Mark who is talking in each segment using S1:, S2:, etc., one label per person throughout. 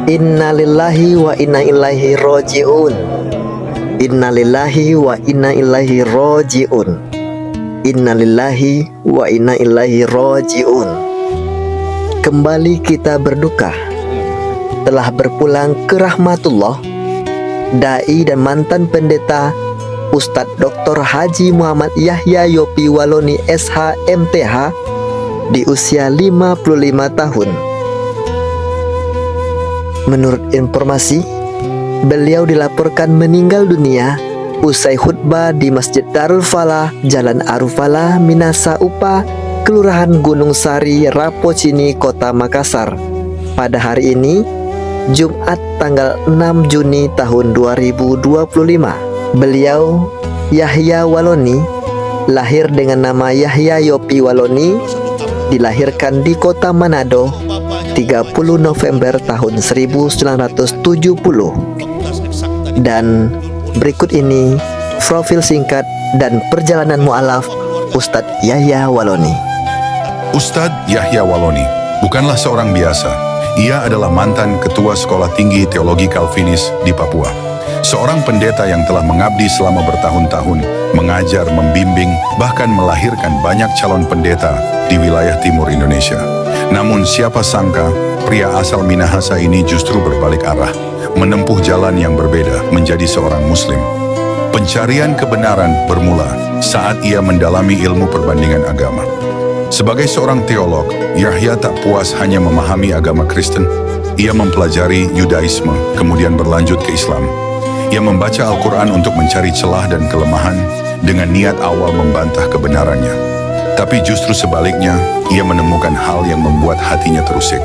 S1: Innalillahi wa inna ilaihi roji'un. Innalillahi wa inna ilaihi roji'un. Innalillahi wa inna ilaihi roji'un. Kembali kita berduka, telah berpulang ke rahmatullah dai dan mantan pendeta Ustadz Dr. Haji Muhammad Yahya Yopi Waloni SH MTH di usia 55 tahun. Menurut informasi, beliau dilaporkan meninggal dunia usai khutbah di Masjid Darul Falah, Jalan Arufala, Minasa Upa, Kelurahan Gunung Sari, Rapocini, Kota Makassar pada hari ini, Jumat tanggal 6 Juni tahun 2025. Beliau, Yahya Waloni, lahir dengan nama Yahya Yopi Waloni, dilahirkan di Kota Manado 30 November tahun 1970. Dan berikut ini profil singkat dan perjalanan mu'alaf Ustadz Yahya Waloni.
S2: Ustadz Yahya Waloni bukanlah seorang biasa. Ia adalah mantan Ketua Sekolah Tinggi Teologi Calvinis di Papua. Seorang pendeta yang telah mengabdi selama bertahun-tahun, mengajar, membimbing, bahkan melahirkan banyak calon pendeta di wilayah timur Indonesia. Namun siapa sangka, pria asal Minahasa ini justru berbalik arah, menempuh jalan yang berbeda menjadi seorang muslim. Pencarian kebenaran bermula saat ia mendalami ilmu perbandingan agama. Sebagai seorang teolog, Yahya tak puas hanya memahami agama Kristen. Ia mempelajari Yudaisme, kemudian berlanjut ke Islam. Ia membaca Al-Quran untuk mencari celah dan kelemahan dengan niat awal membantah kebenarannya. Tapi justru sebaliknya, ia menemukan hal yang membuat hatinya terusik.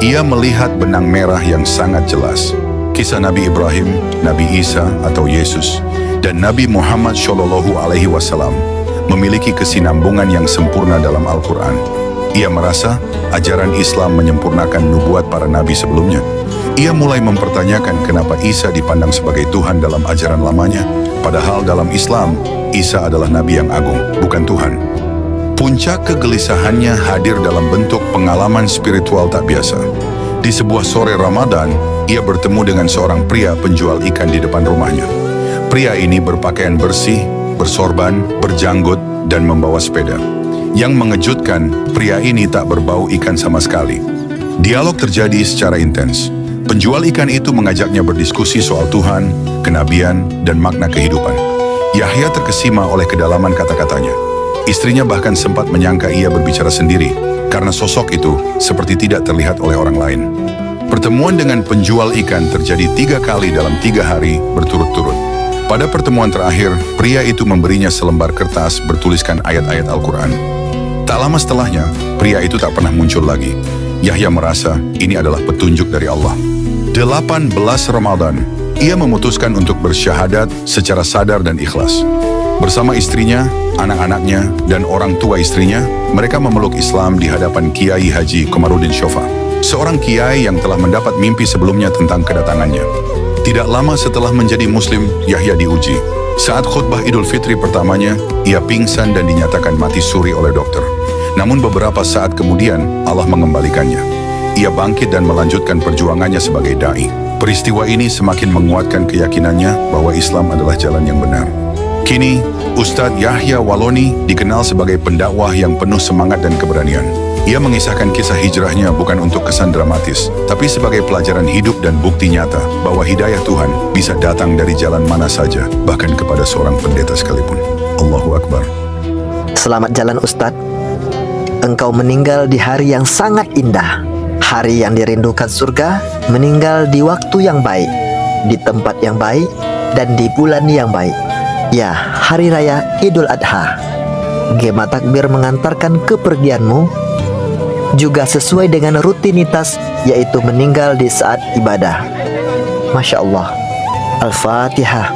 S2: Ia melihat benang merah yang sangat jelas. Kisah Nabi Ibrahim, Nabi Isa atau Yesus, dan Nabi Muhammad SAW memiliki kesinambungan yang sempurna dalam Al-Quran. Ia merasa ajaran Islam menyempurnakan nubuat para nabi sebelumnya. Ia mulai mempertanyakan kenapa Isa dipandang sebagai Tuhan dalam ajaran lamanya, padahal dalam Islam, Isa adalah nabi yang agung, bukan Tuhan. Puncak kegelisahannya hadir dalam bentuk pengalaman spiritual tak biasa. Di sebuah sore Ramadan, ia bertemu dengan seorang pria penjual ikan di depan rumahnya. Pria ini berpakaian bersih, bersorban, berjanggut, dan membawa sepeda. Yang mengejutkan, pria ini tak berbau ikan sama sekali. Dialog terjadi secara intens. Penjual ikan itu mengajaknya berdiskusi soal Tuhan, kenabian, dan makna kehidupan. Yahya terkesima oleh kedalaman kata-katanya. Istrinya bahkan sempat menyangka ia berbicara sendiri, karena sosok itu seperti tidak terlihat oleh orang lain. Pertemuan dengan penjual ikan terjadi 3 kali dalam 3 hari berturut-turut. Pada pertemuan terakhir, pria itu memberinya selembar kertas bertuliskan ayat-ayat Al-Quran. Tak lama setelahnya, pria itu tak pernah muncul lagi. Yahya merasa ini adalah petunjuk dari Allah. 18 Ramadan, ia memutuskan untuk bersyahadat secara sadar dan ikhlas. Bersama istrinya, anak-anaknya, dan orang tua istrinya, mereka memeluk Islam di hadapan Kiai Haji Komarudin Shofa, seorang kiai yang telah mendapat mimpi sebelumnya tentang kedatangannya. Tidak lama setelah menjadi muslim, Yahya diuji. Saat khutbah Idul Fitri pertamanya, ia pingsan dan dinyatakan mati suri oleh dokter. Namun beberapa saat kemudian, Allah mengembalikannya. Ia bangkit dan melanjutkan perjuangannya sebagai dai. Peristiwa ini semakin menguatkan keyakinannya bahwa Islam adalah jalan yang benar. Kini, Ustadz Yahya Waloni dikenal sebagai pendakwah yang penuh semangat dan keberanian. Ia mengisahkan kisah hijrahnya bukan untuk kesan dramatis, tapi sebagai pelajaran hidup dan bukti nyata bahwa hidayah Tuhan bisa datang dari jalan mana saja, bahkan kepada seorang pendeta sekalipun. Allahu Akbar.
S1: Selamat jalan Ustadz. Engkau meninggal di hari yang sangat indah, hari yang dirindukan surga, meninggal di waktu yang baik, di tempat yang baik, dan di bulan yang baik. Ya, hari raya Idul Adha. Gema takbir mengantarkan kepergianmu, juga sesuai dengan rutinitas, yaitu meninggal di saat ibadah. Masya Allah. Al-Fatihah.